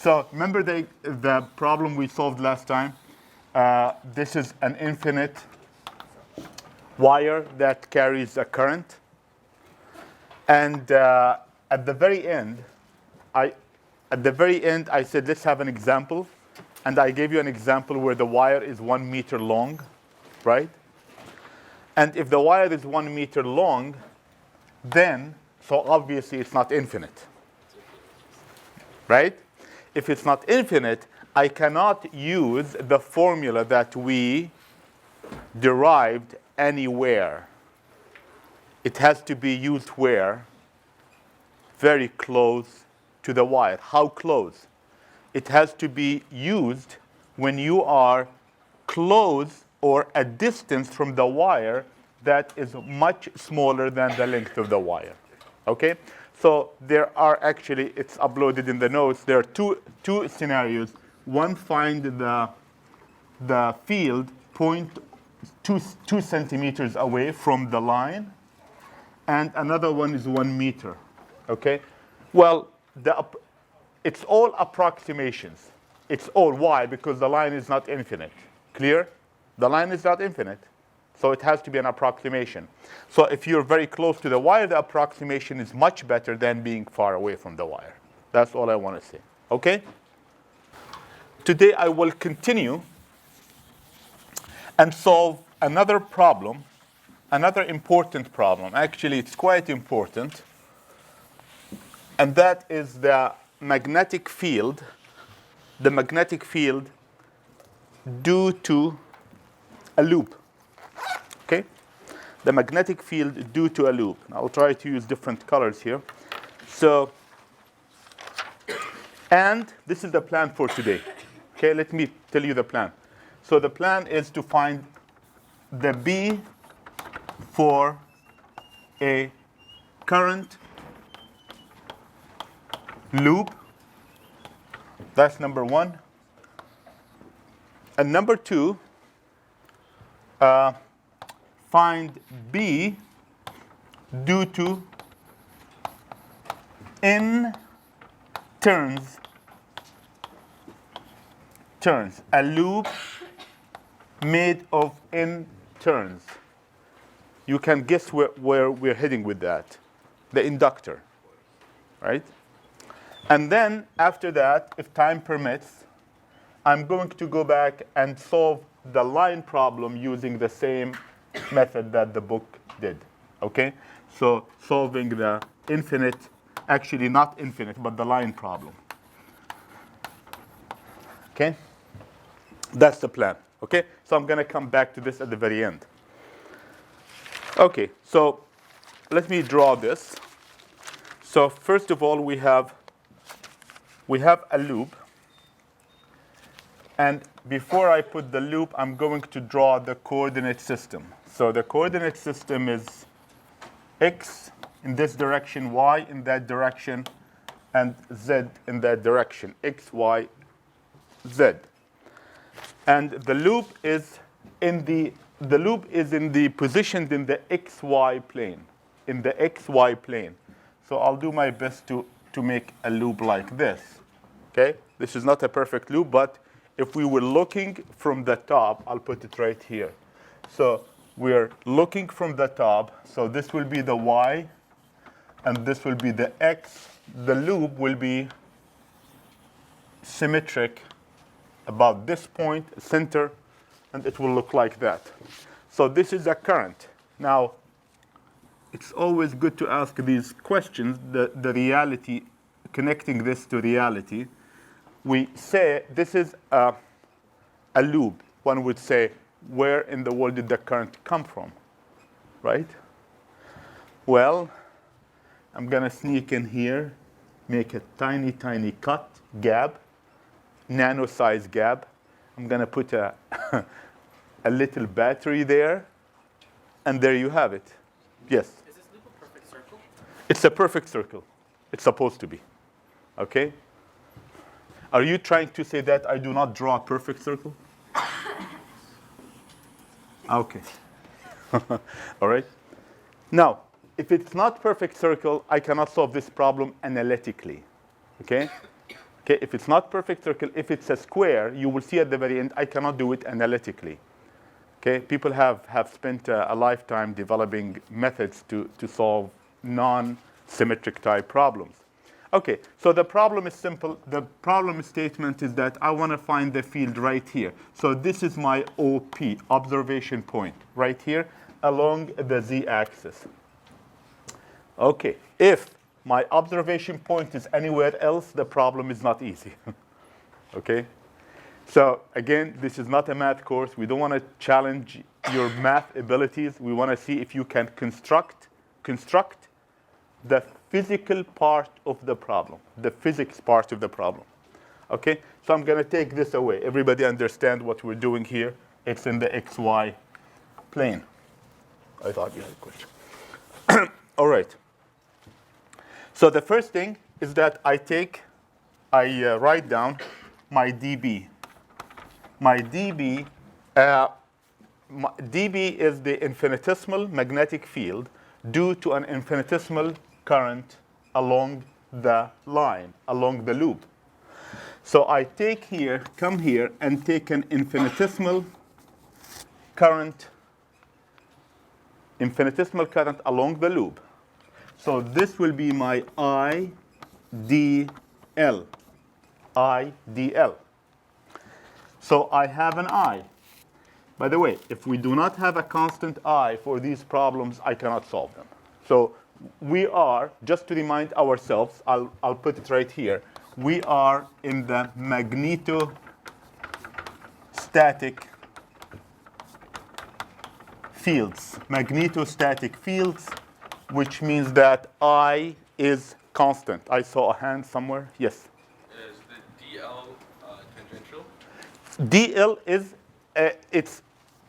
So remember the problem we solved last time? This is an infinite wire that carries a current. And at the very end, I said, let's have an example. And I gave you an example where the wire is 1 meter long, right? And if the wire is 1 meter long, then, so obviously it's not infinite, right? If it's not infinite, I cannot use the formula that we derived anywhere. It has to be used where? Very close to the wire. How close? It has to be used when you are close or a distance from the wire that is much smaller than the length of the wire. Okay? So there are actually, it's uploaded in the notes, there are two scenarios. One, find the field 2 centimeters away from the line, and another one is 1 meter. Okay? Well, it's all approximations. It's all. Why? Because the line is not infinite. Clear? The line is not infinite. So it has to be an approximation. So if you're very close to the wire, the approximation is much better than being far away from the wire. That's all I want to say. Okay? Today I will continue and solve another problem, another important problem. Actually, it's quite important. And that is the magnetic field due to a loop. Okay? The magnetic field due to a loop. I'll try to use different colors here. So, and this is the plan for today. Okay, let me tell you the plan. So the plan is to find the B for a current loop. That's number one. And number two, find B due to N turns. A loop made of N turns. You can guess where we're heading with that. The inductor, right? And then after that, if time permits, I'm going to go back and solve the line problem using the same method that the book did. Okay? So solving the infinite, actually not infinite, but the line problem. Okay? That's the plan. Okay? So I'm going to come back to this at the very end. Okay, so let me draw this. So first of all, we have a loop. And before I put the loop, I'm going to draw the coordinate system. So the coordinate system is x in this direction, y in that direction, and z in that direction. X, y, z. And the loop is positioned in the xy plane. In the xy plane. So I'll do my best to make a loop like this. Okay? This is not a perfect loop, but if we were looking from the top, I'll put it right here. So we're looking from the top. So this will be the y, and this will be the x. The loop will be symmetric about this point, center, and it will look like that. So this is a current. Now, it's always good to ask these questions, the reality, connecting this to reality. We say this is a loop. One would say, where in the world did the current come from? Right? Well, I'm going to sneak in here, make a tiny, tiny cut, gap, nano-size gap. I'm going to put a little battery there, and there you have it. Yes? Is this loop a perfect circle? It's a perfect circle. It's supposed to be. Okay? Are you trying to say that I do not draw a perfect circle? Okay. All right? Now, if it's not perfect circle, I cannot solve this problem analytically. Okay? Okay, if it's not perfect circle, if it's a square, you will see at the very end, I cannot do it analytically. Okay, people have spent a lifetime developing methods to solve non-symmetric type problems. Okay, so the problem is simple. The problem statement is that I want to find the field right here. So this is my OP, observation point, right here along the z-axis. Okay, if my observation point is anywhere else, the problem is not easy. Okay? So again, this is not a math course. We don't want to challenge your math abilities. We want to see if you can construct the physical part of the problem, the physics part of the problem. Okay? So I'm going to take this away. Everybody understand what we're doing here? It's in the XY plane. I thought you had a question. All right. So the first thing is that I write down my dB. My dB, dB is the infinitesimal magnetic field due to an infinitesimal current along the line, along the loop. So I come here and take an infinitesimal current along the loop. So this will be my IDL. So I have an I. By the way, if we do not have a constant I for these problems, I cannot solve them. So we are, just to remind ourselves, I'll put it right here. We are in the magnetostatic fields. Magnetostatic fields, which means that I is constant. I saw a hand somewhere. Yes? Is the DL tangential? DL is, it's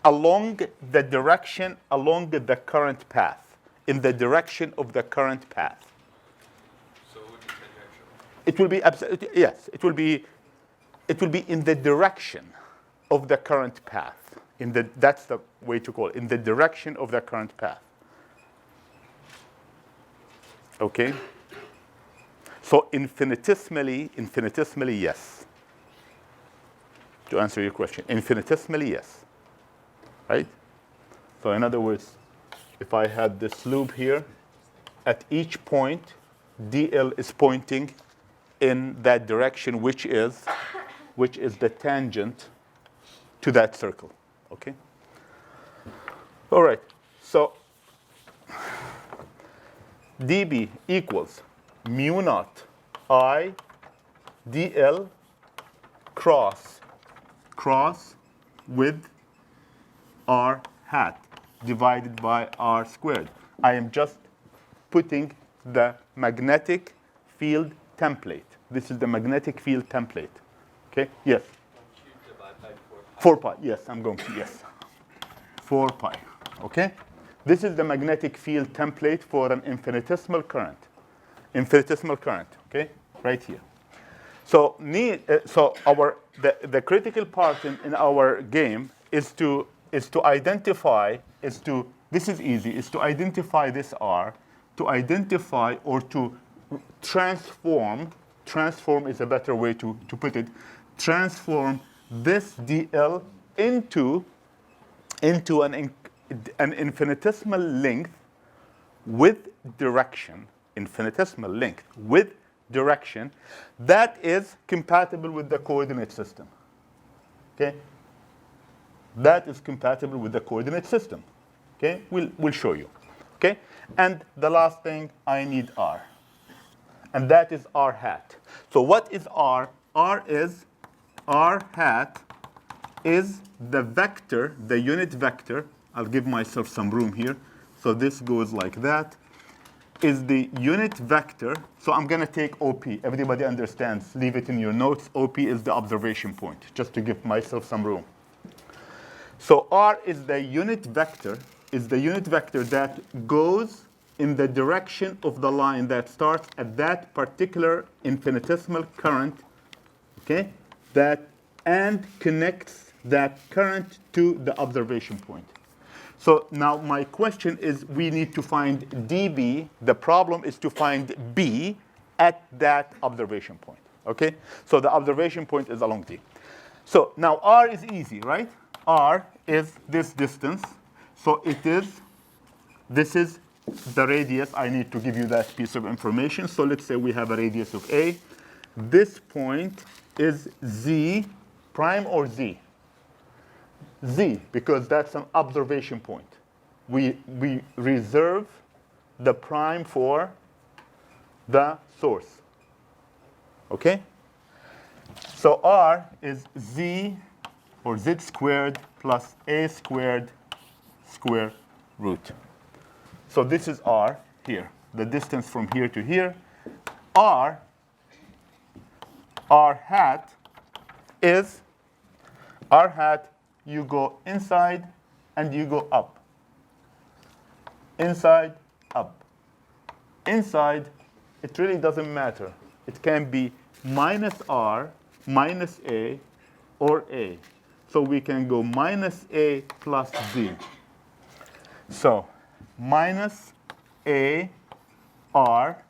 along the direction, along the current path, in the direction of the current path. So it would be tangential? It will be, yes, it will be in the direction of the current path. That's the way to call it, in the direction of the current path. Okay? So infinitesimally, yes. To answer your question, infinitesimally, yes. Right? So in other words, if I had this loop here, at each point, DL is pointing in that direction, which is the tangent to that circle. Okay? All right. So dB equals mu naught I dl cross with r hat divided by r squared. I am just putting the magnetic field template. This is the magnetic field template. Okay? Yes? 1 cubed divided by 4 pi. Yes, I'm going to, yes. 4 pi. Okay? This is the magnetic field template for an infinitesimal current. Infinitesimal current, okay? Right here. So the critical part in our game is to identify, this is easy, is to identify this R, to identify or to transform is a better way to put it, transform this DL into an infinitesimal length with direction, infinitesimal length with direction that is compatible with the coordinate system. Okay? That is compatible with the coordinate system. Okay? We'll show you. Okay? And the last thing, I need R. And that is R hat. So what is R? R hat is the vector, the unit vector. I'll give myself some room here. So this goes like that. Is the unit vector. So I'm going to take OP. Everybody understands. Leave it in your notes. OP is the observation point, just to give myself some room. So R is the unit vector, that goes in the direction of the line that starts at that particular infinitesimal current, okay, and connects that current to the observation point. So now my question is, we need to find dB. The problem is to find B at that observation point. Okay? So the observation point is along D. So now R is easy, right? R is this distance. So this is the radius. I need to give you that piece of information. So let's say we have a radius of A. This point is Z prime or Z? Z, because that's an observation point. We reserve the prime for the source. Okay? So R is Z or Z squared plus A squared square root. So this is R here, the distance from here to here. R hat is, R hat, you go inside and you go up. Inside, up. Inside, it really doesn't matter. It can be minus R, minus A, or A. So we can go minus A plus Z. So minus A R.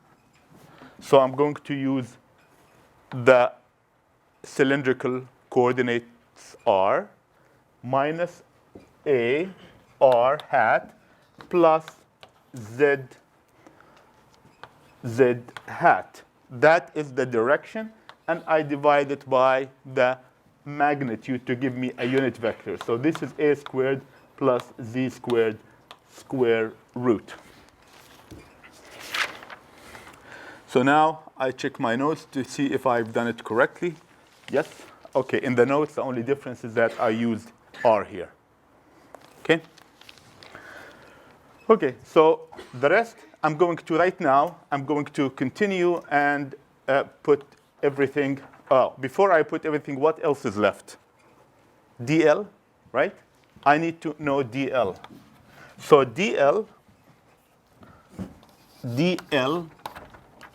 So I'm going to use the cylindrical coordinates R minus A R hat plus Z hat. That is the direction, and I divide it by the magnitude to give me a unit vector. So this is A squared plus Z squared square root. So now I check my notes to see if I've done it correctly. Yes? Okay, in the notes, the only difference is that I used R here. Okay? Okay, so the rest, I'm going to right now, I'm going to continue and put everything. Before I put everything, what else is left? DL, right? I need to know DL. So DL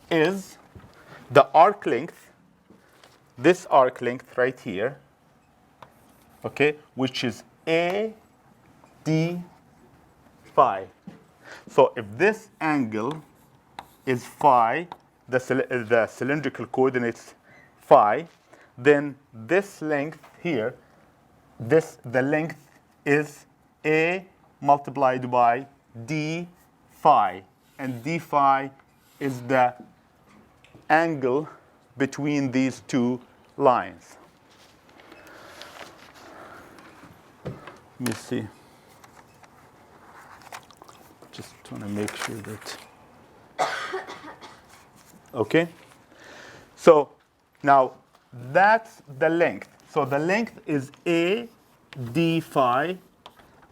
is the arc length, this arc length right here, okay, which is A D phi. So if this angle is phi, the cylindrical coordinates phi, then this length here, the length is A multiplied by D phi. And D phi is the angle between these two lines. Let me see. Just want to make sure that. Okay? So now that's the length. So the length is A D phi,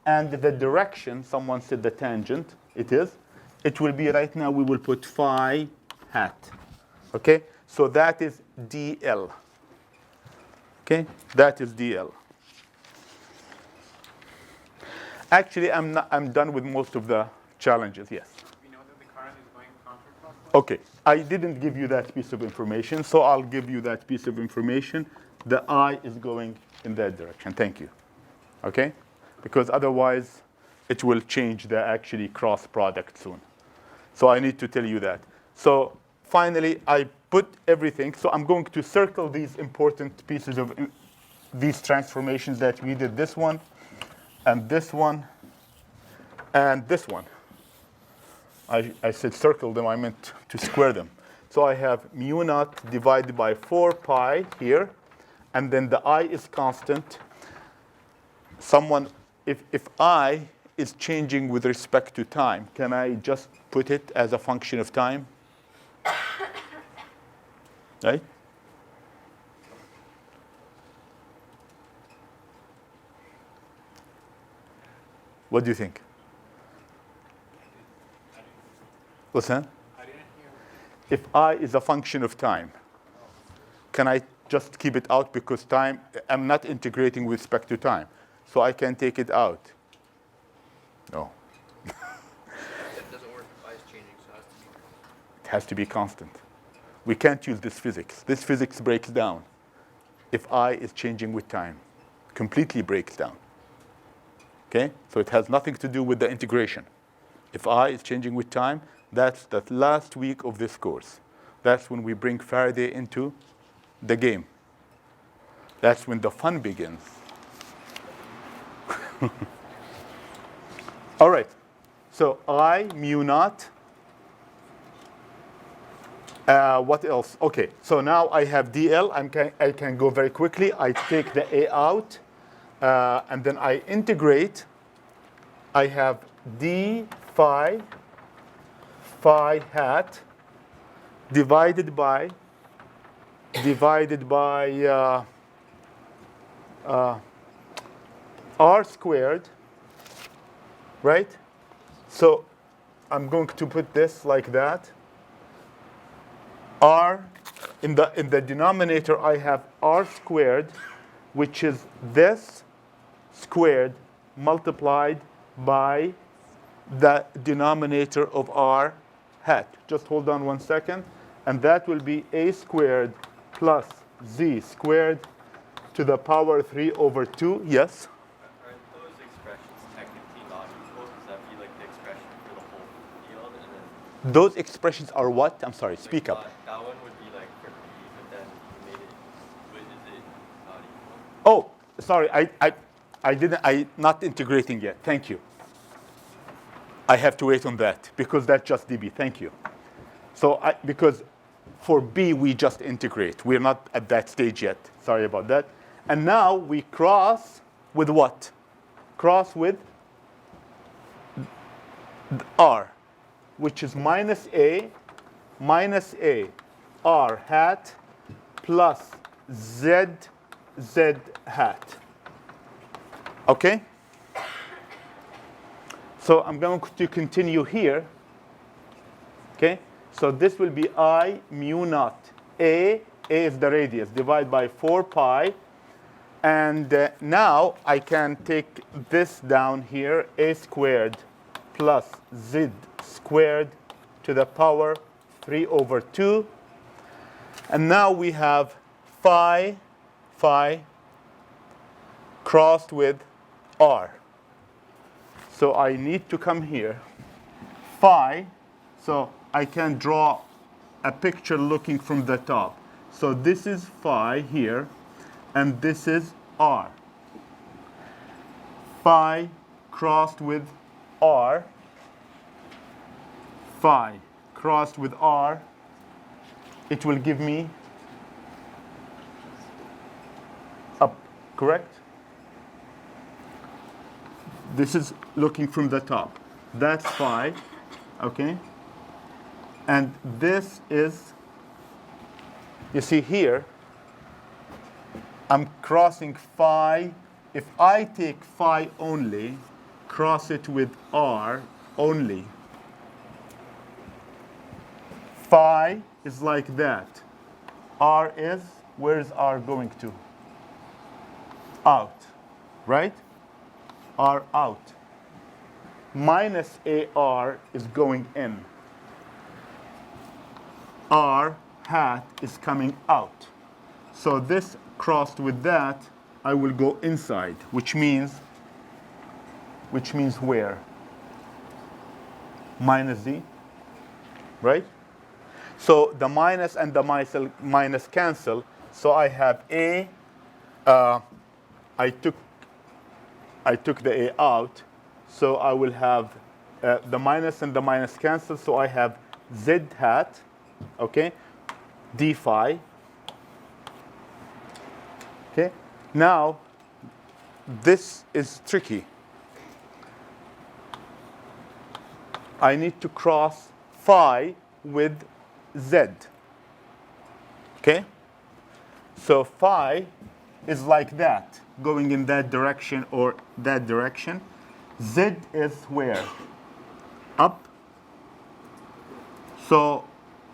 and the direction, someone said the tangent, it will be right now, we will put phi hat. Okay? So that is DL. Okay? That is DL. Actually, I'm done with most of the challenges, yes. We know that the current is going counterclockwise? Okay, I didn't give you that piece of information, so I'll give you that piece of information. The I is going in that direction. Thank you. Okay? Because otherwise, it will change the actually cross product soon. So I need to tell you that. So finally, I put everything. So I'm going to circle these important pieces of these transformations that we did. This one, and this one, and this one. I said circle them, I meant to square them. So I have mu naught divided by 4 pi here, and then the I is constant. If I is changing with respect to time, can I just put it as a function of time? Right? What do you think? What's that? I didn't hear. If I is a function of time, can I just keep it out because time, I'm not integrating with respect to time. So I can take it out. No. That doesn't work if I is changing, so It has to be constant. We can't use this physics. This physics breaks down if I is changing with time. Completely breaks down. Okay? So it has nothing to do with the integration. If I is changing with time, that's the last week of this course. That's when we bring Faraday into the game. That's when the fun begins. All right. So I mu naught. What else? Okay. So now I have dl. I can go very quickly. I take the a out, and then I integrate. I have d phi hat divided by r squared, right? So I'm going to put this like that. R, in the denominator, I have r squared, which is this squared multiplied by the denominator of r hat. Just hold on 1 second. And that will be a squared plus z squared to the power 3 over 2. Yes? Are those expressions technically not equal? Does that be like the expression for the whole field? And then Those expressions are what? I'm sorry, speak like, up. That one would be like for B, but then you made it, is it not equal? Oh, sorry, I'm not integrating yet. Thank you. I have to wait on that because that's just dB. Thank you. So because for B, we just integrate. We're not at that stage yet. Sorry about that. And now we cross with what? Cross with R, which is minus A R hat plus Z hat. Okay? So I'm going to continue here. Okay? So this will be I mu naught. A is the radius, divide by 4 pi. And now I can take this down here, a squared plus z squared to the power 3 over 2. And now we have phi crossed with r. So I need to come here. Phi, so I can draw a picture looking from the top. So this is phi here, and this is r. Phi crossed with r. Phi crossed with r. It will give me up, correct? This is looking from the top. That's phi, okay? And this is, you see here, I'm crossing phi. If I take phi only, cross it with r only, phi is like that. R is, where is r going to? Out, right? R out. Minus AR is going in. R hat is coming out. So this crossed with that, I will go inside, which means where? Minus Z, right? So the minus and the minus cancel. So I have A, I took the A out, so I will have the minus and the minus cancel, so I have Z hat, okay, d phi. Okay, now this is tricky. I need to cross phi with Z. Okay, so phi is like that, going in that direction or that direction. Z is where? Up. So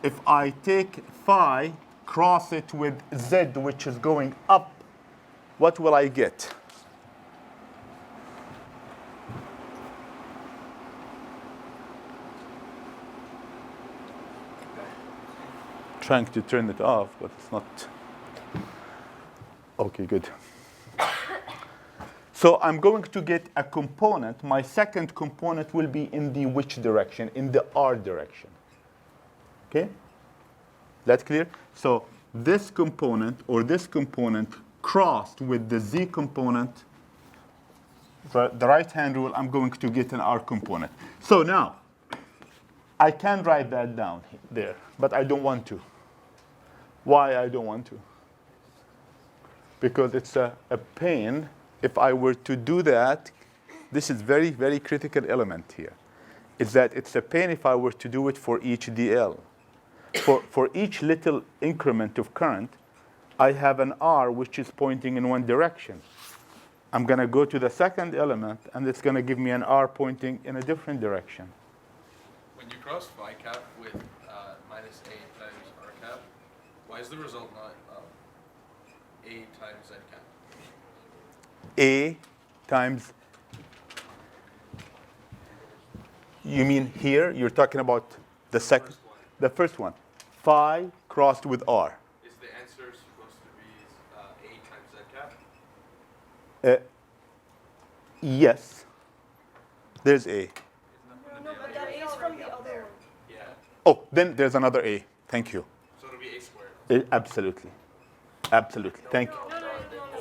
if I take phi, cross it with Z, which is going up, what will I get? Trying to turn it off, but it's not. Okay, good. So I'm going to get a component. My second component will be in the which direction? In the R direction. Okay? That clear? So this component or this component crossed with the z component, the right-hand rule, I'm going to get an r component. So now, I can write that down there, but I don't want to. Why I don't want to? Because it's a pain. If I were to do that, this is very, very critical element here, is that it's a pain if I were to do it for each DL. For each little increment of current, I have an R which is pointing in one direction. I'm going to go to the second element, and it's going to give me an R pointing in a different direction. When you cross phi cap with minus a times r cap, why is the result not a times z cap? A times, you mean here? You're talking about the second, the first one. Phi crossed with R. Is the answer supposed to be a times z cap? Yes. There's A. No, but that A is from the other one. Yeah. Oh, then there's another A. Thank you. So it'll be a squared. Absolutely. Absolutely. Thank you. No, the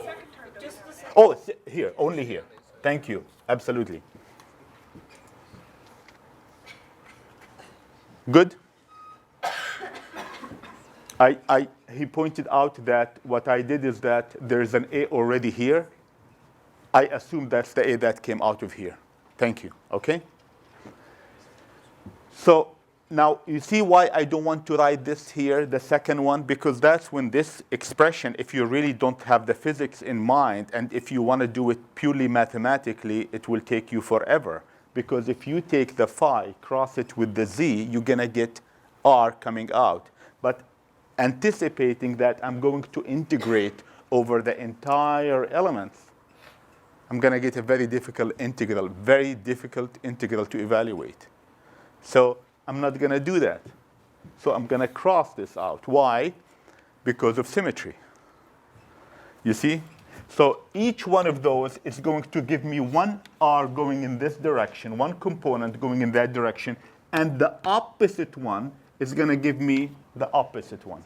second term. Just the second. Oh, it's here. Only here. Thank you. Absolutely. Good. He pointed out that what I did is that there's an A already here. I assume that's the A that came out of here. Thank you. Okay? So now you see why I don't want to write this here, the second one, because that's when this expression, if you really don't have the physics in mind, and if you want to do it purely mathematically, it will take you forever. Because if you take the phi, cross it with the z, you're going to get r coming out. But anticipating that I'm going to integrate over the entire elements, I'm going to get a very difficult integral to evaluate. So I'm not going to do that. So I'm going to cross this out. Why? Because of symmetry. You see? So each one of those is going to give me one R going in this direction, one component going in that direction, and the opposite one is going to give me the opposite one.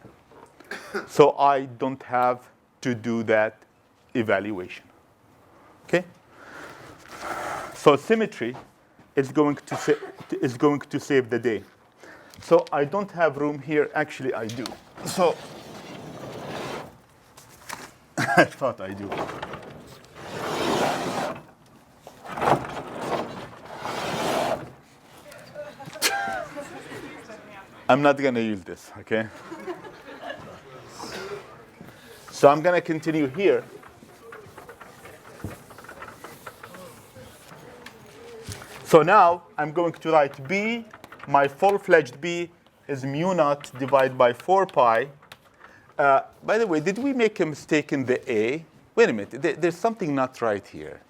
So I don't have to do that evaluation. Okay? So symmetry is going to save the day. So I don't have room here. Actually, I do. So I thought I do. I'm not going to use this, okay? So I'm going to continue here. So now I'm going to write B. My full-fledged B is mu naught divided by 4 pi. By the way, did we make a mistake in the A? Wait a minute. There's something not right here.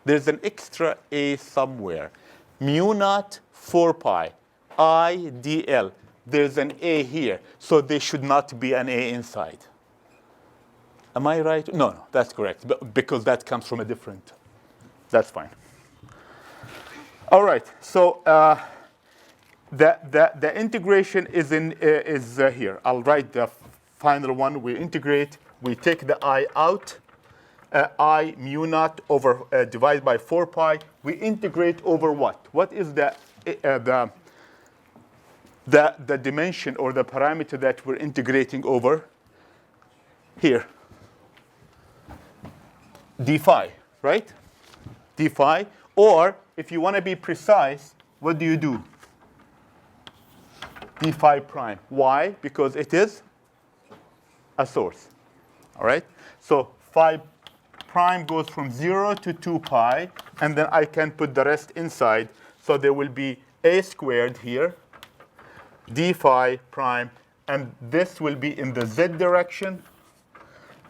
There's an extra A somewhere. Mu naught 4 pi. I dl. There's an A here. So there should not be an A inside. Am I right? No, that's correct. Because that comes from a different. That's fine. All right. So the integration is here. I'll write the final one. We integrate. We take the I out. I mu naught over divided by 4 pi. We integrate over what? What is the dimension or the parameter that we're integrating over? Here. D phi, right? D phi. Or if you want to be precise, what do? D phi prime. Why? Because it is a source. All right? So phi prime goes from 0 to 2 pi, and then I can put the rest inside. So there will be a squared here, d phi prime, and this will be in the z direction,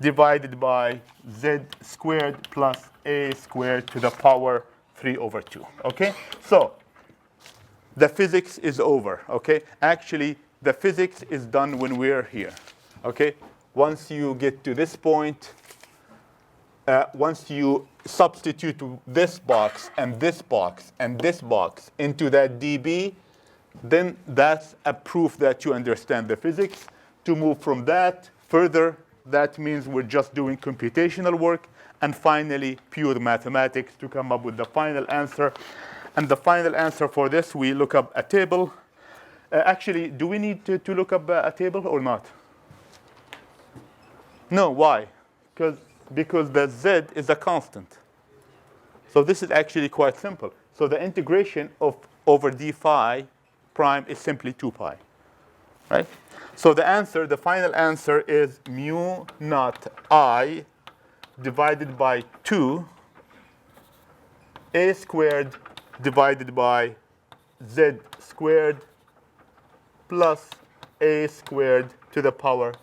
divided by z squared plus a squared to the power 3 over 2. Okay? So the physics is over. Okay? Actually, the physics is done when we're here. Okay? Once you get to this point, once you substitute this box and this box and this box into that dB, then that's a proof that you understand the physics. To move from that Further, that means we're just doing computational work. And finally, pure mathematics to come up with the final answer. And the final answer for this, we look up a table. Actually, do we need to look up a table or not? No, why? Because the z is a constant. So this is actually quite simple. So the integration over d phi prime is simply 2 pi, right? So the answer, the final answer is mu naught I divided by 2 a squared divided by z squared plus a squared to the power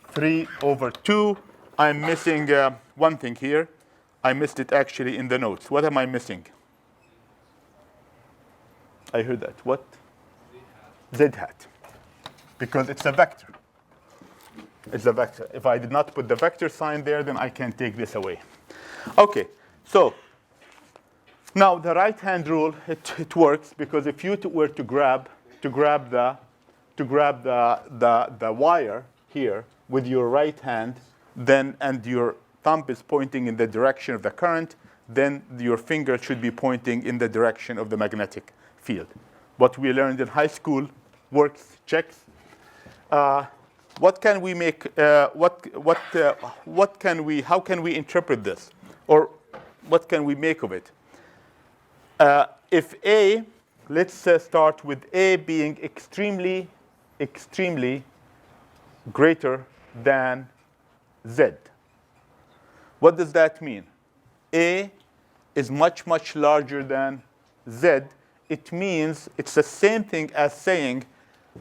3 over 2. I'm missing one thing here. I missed it actually in the notes. What am I missing? I heard that. What? Z hat. Because it's a vector. It's a vector. If I did not put the vector sign there, then I can take this away. Okay, so now the right-hand rule, it works because if you were to grab the wire here with your right hand, then and your thumb is pointing in the direction of the current, then your finger should be pointing in the direction of the magnetic field. What we learned in high school works, checks. What can we make? How can we interpret this, or what can we make of it? If A, let's start with A being extremely greater than Z. What does that mean? A is much larger than Z. It means it's the same thing as saying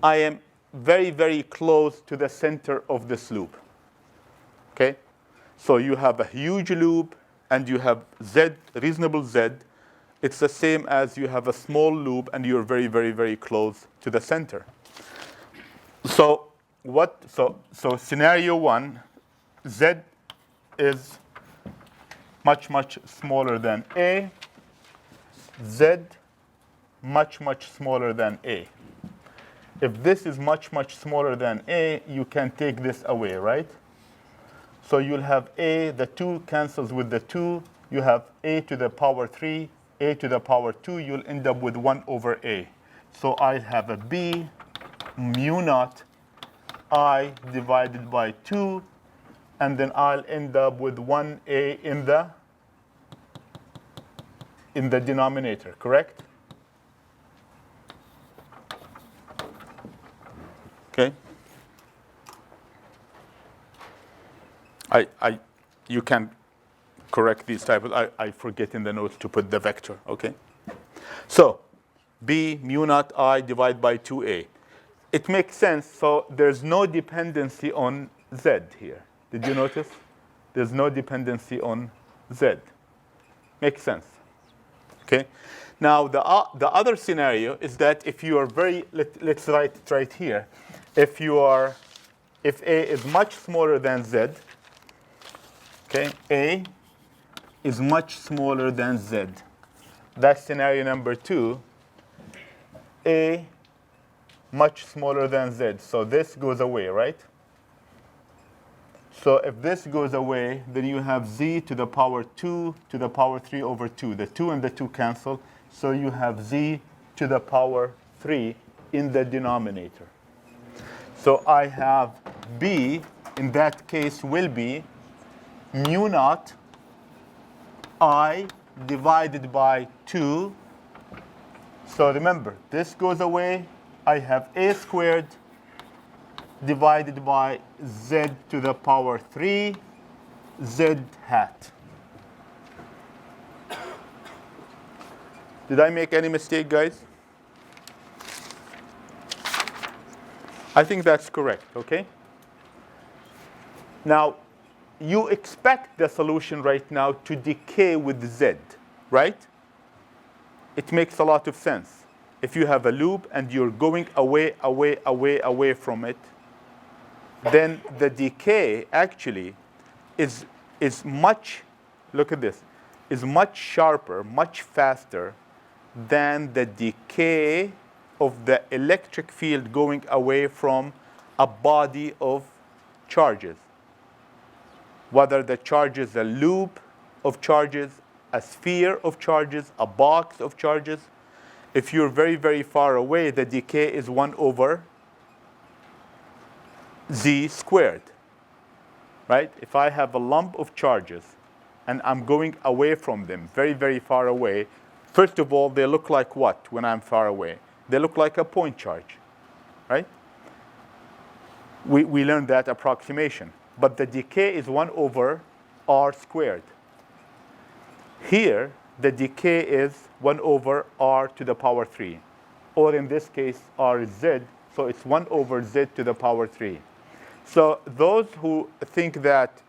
I am very close to the center of this loop. Okay? So you have a huge loop and you have Z, reasonable Z. It's the same as you have a small loop and you're very close to the center. So scenario 1, Z is much smaller than A. Z much smaller than A. If this is much smaller than A, you can take this away, right? So you'll have A, the 2 cancels with the 2. You have A to the power 3, A to the power 2. You'll end up with 1 over A. So I have a B mu naught I divided by 2. And then I'll end up with 1A in the denominator, correct? Okay. You can correct these types. I forget in the notes to put the vector. Okay. So B mu naught I divided by 2A. It makes sense. So there's no dependency on Z here. Did you notice? There's no dependency on Z. Makes sense. Okay. Now the other scenario is that if you are let's write it right here. If A is much smaller than Z, okay, A is much smaller than Z. That's scenario number 2. A much smaller than Z. So this goes away, right? So if this goes away, then you have Z to the power 2 to the power 3 over 2. The 2 and the 2 cancel. So you have Z to the power 3 in the denominator. So I have B, in that case, will be mu naught I divided by 2. So remember, this goes away. I have A squared divided by Z to the power 3 Z hat. Did I make any mistake, guys? I think that's correct, okay? Now, you expect the solution right now to decay with Z, right? It makes a lot of sense. If you have a loop and you're going away from it, then the decay actually is much, look at this, is much sharper, much faster than the decay of the electric field going away from a body of charges. Whether the charge is a loop of charges, a sphere of charges, a box of charges. If you're very, very far away, the decay is 1 over z squared, right? If I have a lump of charges and I'm going away from them, very, very far away, first of all, they look like what when I'm far away? They look like a point charge, right? We learned that approximation. But the decay is 1 over r squared. Here, the decay is 1 over r to the power 3. Or in this case, r is z, so it's 1 over z to the power 3. So those who think that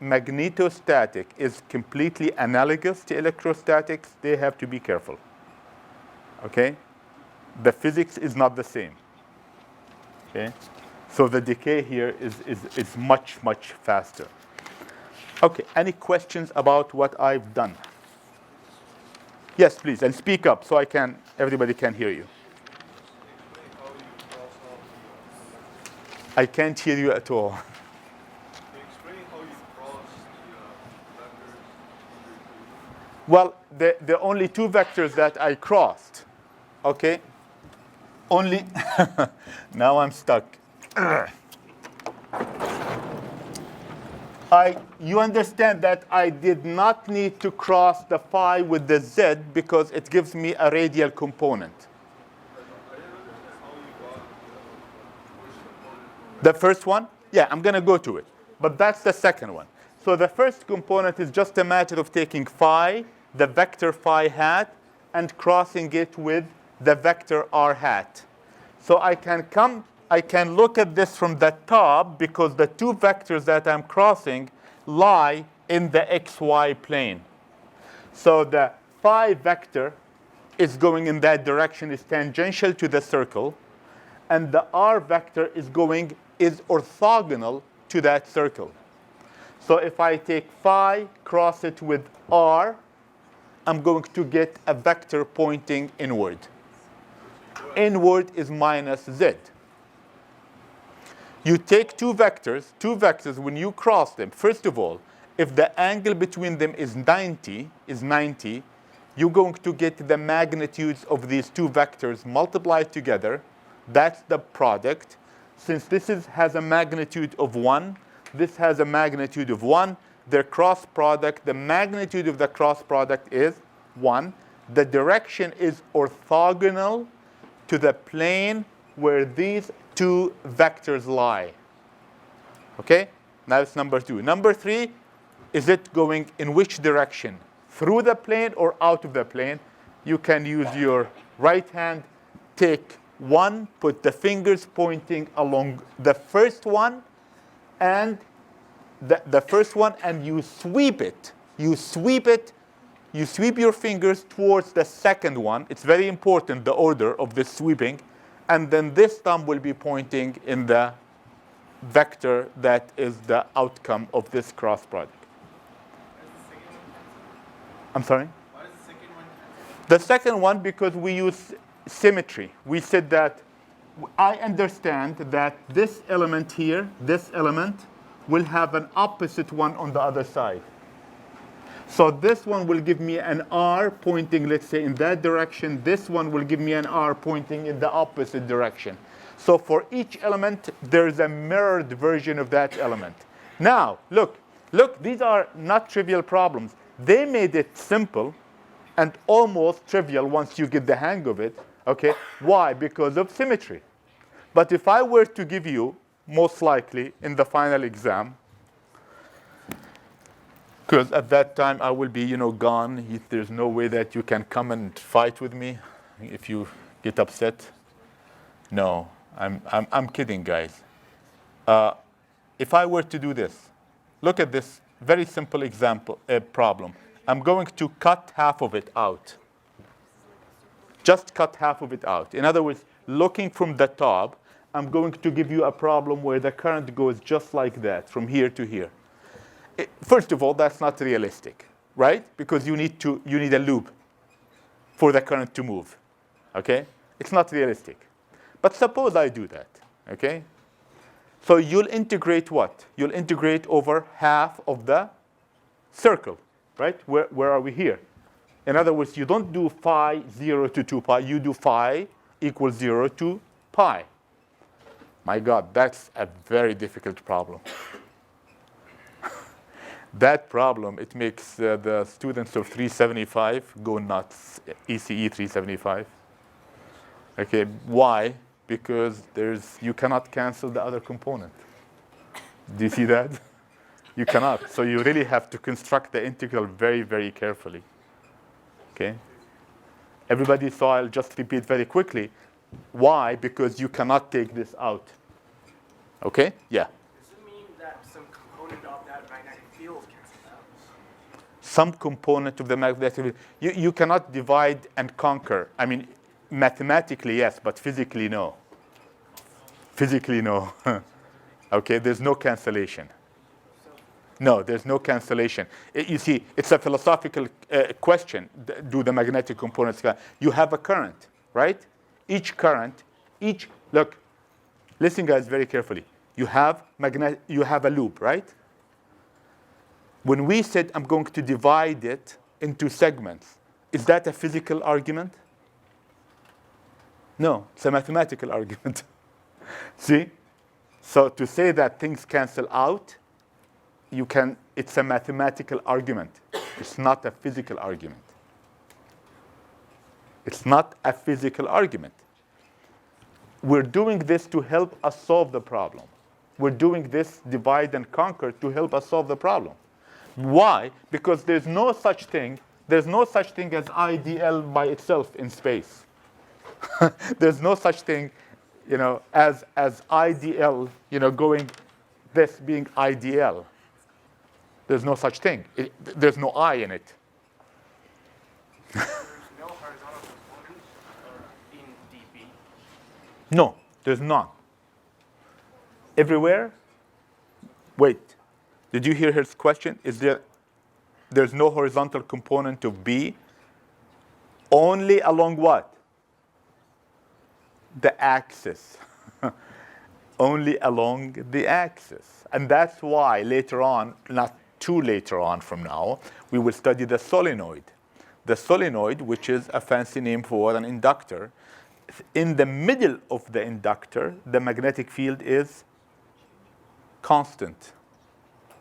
magnetostatic is completely analogous to electrostatics, they have to be careful. Okay? The physics is not the same. Okay? So the decay here is much, much faster. Okay, any questions about what I've done? Yes, please, and speak up so everybody can hear you. I can't hear you at all. Explain how you cross the vectors. Well, the only 2 vectors that I crossed, okay? Only, now I'm stuck. You understand that I did not need to cross the phi with the z because it gives me a radial component. The first one? Yeah, I'm going to go to it. But that's the second one. So the first component is just a matter of taking phi, the vector phi hat, and crossing it with the vector r hat. So I can look at this from the top because the 2 vectors that I'm crossing lie in the xy plane. So the phi vector is going in that direction, is tangential to the circle, and the r vector is orthogonal to that circle. So if I take phi, cross it with r, I'm going to get a vector pointing inward. Inward is minus z. You take 2 vectors, when you cross them, first of all, if the angle between them is 90, you're going to get the magnitudes of these 2 vectors multiplied together. That's the product. Since this has a magnitude of 1, this has a magnitude of 1, their cross product, the magnitude of the cross product is 1. The direction is orthogonal to the plane where these 2 vectors lie. Okay? Now it's number 2. Number 3, is it going in which direction? Through the plane or out of the plane? You can use your right hand, take 1, put the fingers pointing along the first one, and the first one, and you sweep it. You sweep your fingers towards the second one. It's very important, the order of this sweeping. And then this thumb will be pointing in the vector that is the outcome of this cross product. I'm sorry? Why is the second one cancelled? The second one, because we use symmetry. We said that I understand that this element here, this element, will have an opposite one on the other side. So this one will give me an r pointing, let's say, in that direction. This one will give me an r pointing in the opposite direction. So for each element, there's a mirrored version of that element. Now, look, these are not trivial problems. They made it simple and almost trivial once you get the hang of it. Okay? Why? Because of symmetry. But if I were to give you, most likely in the final exam, because at that time I will be, gone. There's no way that you can come and fight with me if you get upset. No, I'm kidding, guys. If I were to do this, look at this very simple example, problem. I'm going to cut half of it out. Just cut half of it out. In other words, looking from the top, I'm going to give you a problem where the current goes just like that, from here to here. First of all, that's not realistic, right? Because you need a loop for the current to move, okay? It's not realistic. But suppose I do that, okay? So you'll integrate what? You'll integrate over half of the circle, right? Where are we here? In other words, you don't do phi 0 to 2 pi. You do phi equals 0 to pi. My God, that's a very difficult problem. That problem, it makes the students of 375 go nuts, ECE 375. Okay, why? Because you cannot cancel the other component. Do you see that? You cannot. So you really have to construct the integral very, very carefully. Okay? Everybody saw, I'll just repeat very quickly. Why? Because you cannot take this out. Okay? Yeah. Does it mean that some component of that magnetic field cancels out? Some component of the magnetic field. You cannot divide and conquer. I mean, mathematically, yes, but physically, no. Physically, no. Okay, there's no cancellation. No, there's no cancellation. You see, it's a philosophical question. Do the magnetic components you have a current, right? Each current, look, listen guys very carefully. You have a loop, right? When we said I'm going to divide it into segments, is that a physical argument? No, it's a mathematical argument. See? So to say that things cancel out, it's a mathematical argument. It's not a physical argument. It's not a physical argument. We're doing this to help us solve the problem. We're doing this divide and conquer to help us solve the problem. Why? Because there's no such thing as IDL by itself in space. There's no such thing, as IDL, going this being IDL. There's no such thing. There's no I in it. There's no horizontal components in dB. No, there's none. Everywhere? Wait, did you hear his question? There's no horizontal component of B? Only along what? The axis. Only along the axis. And that's why later on, not too later on from now, we will study the solenoid. The solenoid, which is a fancy name for an inductor. In the middle of the inductor, the magnetic field is constant.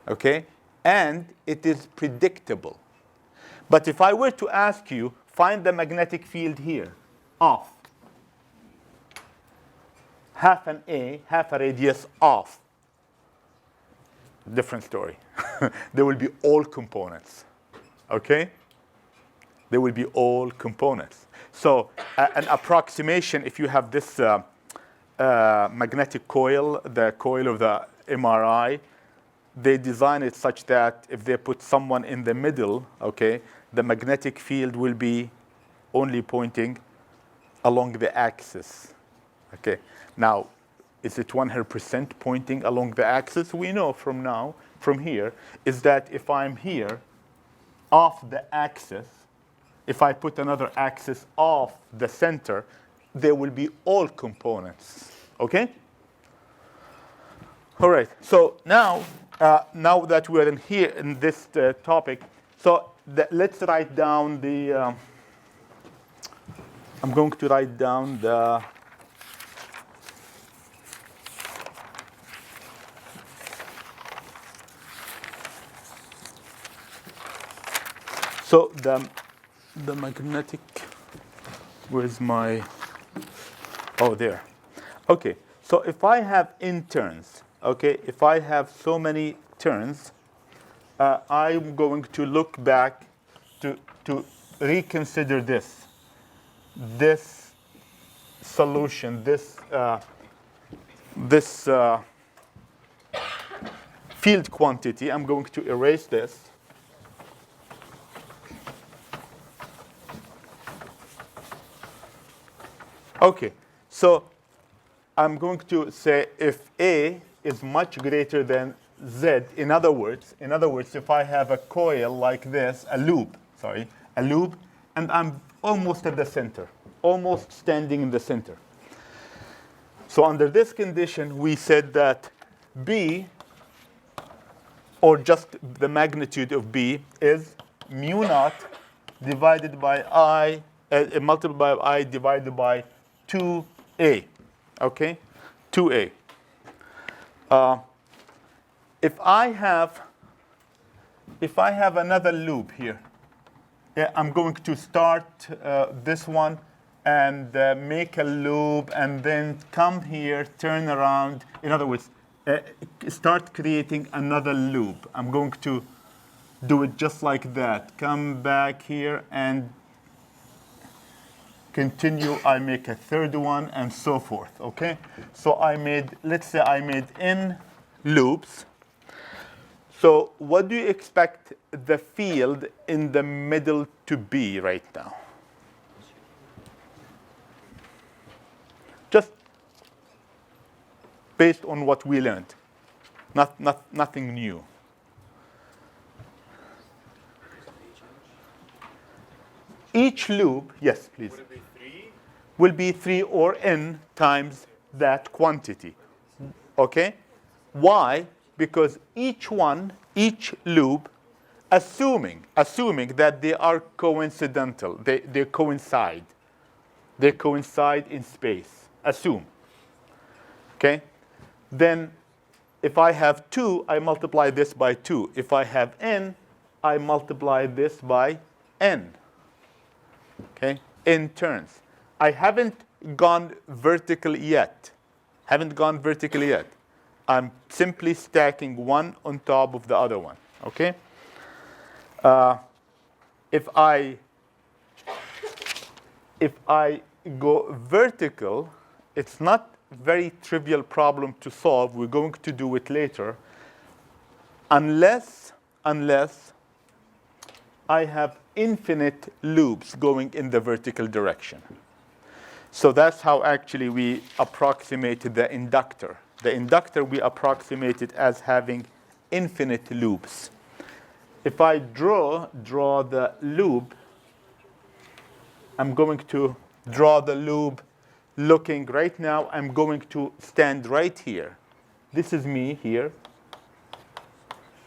Okay? And it is predictable. But if I were to ask you, find the magnetic field here, off. Half an A, half a radius off. Different story. There will be all components. Okay? There will be all components. So an approximation, if you have this magnetic coil, the coil of the MRI, they design it such that if they put someone in the middle, okay, the magnetic field will be only pointing along the axis. Okay. Now, is it 100% pointing along the axis? We know from here, is that if I'm here, off the axis, if I put another axis off the center, there will be all components. Okay? All right. So now that we're in here in this topic, so let's write down the. I'm going to write down the. So the magnetic, where's my, oh, there. Okay, so if I have n turns, okay, if I have so many turns, I'm going to look back to reconsider this solution, this field quantity. I'm going to erase this. Okay, so I'm going to say if A is much greater than Z, in other words, if I have a coil like this, a loop, and I'm almost at the center, almost standing in the center. So under this condition, we said that B, or just the magnitude of B, is mu naught divided by I, multiplied by I divided by 2A. Okay? 2A. If I have another loop here, I'm going to start this one and make a loop and then come here, turn around. In other words, start creating another loop. I'm going to do it just like that. Come back here and continue. I make a third one and so forth, okay? So let's say I made n loops. So what do you expect the field in the middle to be right now? Just based on what we learned, nothing new. Each loop, yes, please. Would it be 3? Will be 3 or n times that quantity. Okay? Why? Because each loop, assuming that they are coincidental, they coincide. They coincide in space. Assume. Okay? Then if I have 2, I multiply this by 2. If I have n, I multiply this by n. Okay? In turns. I haven't gone vertical yet. I'm simply stacking one on top of the other one. Okay? If I go vertical, it's not a very trivial problem to solve. We're going to do it later. Unless I have infinite loops going in the vertical direction. So that's how actually we approximated the inductor. The inductor we approximated as having infinite loops. If I draw the loop, I'm going to draw the loop looking right now. I'm going to stand right here. This is me here.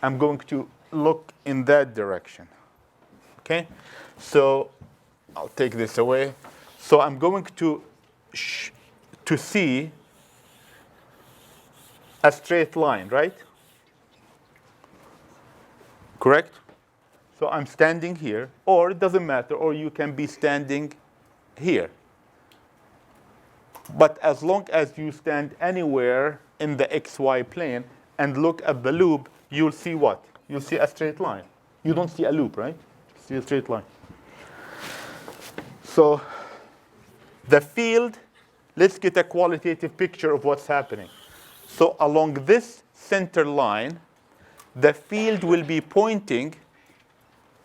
I'm going to look in that direction. Okay? So I'll take this away. So I'm going to see a straight line, right? Correct? So I'm standing here, or it doesn't matter, or you can be standing here. But as long as you stand anywhere in the XY plane and look at the loop, you'll see what? You'll see a straight line. You don't see a loop, right? You see a straight line. So the field, let's get a qualitative picture of what's happening. So along this center line, the field will be pointing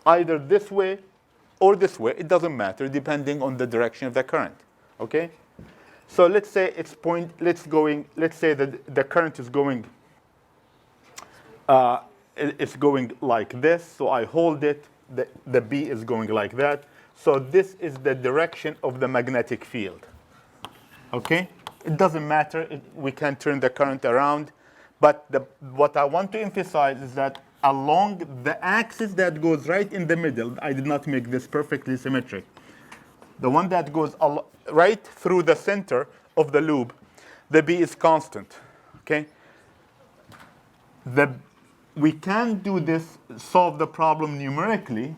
either this way or this way. It doesn't matter, depending on the direction of the current. Okay? So let's say let's say that the current is going it's going like this. So I hold it, the B is going like that. So this is the direction of the magnetic field. Okay? It doesn't matter. We can turn the current around. But what I want to emphasize is that along the axis that goes right in the middle, I did not make this perfectly symmetric. The one that goes right through the center of the loop, the B is constant. Okay? We can do this, solve the problem numerically.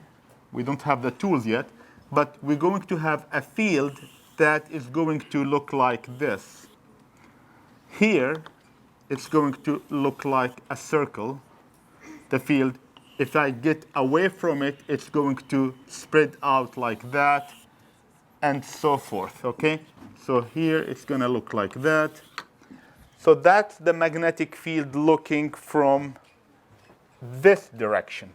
We don't have the tools yet. But we're going to have a field that is going to look like this. Here, it's going to look like a circle. The field, if I get away from it, it's going to spread out like that, and so forth, okay? So here, it's going to look like that. So that's the magnetic field looking from this direction.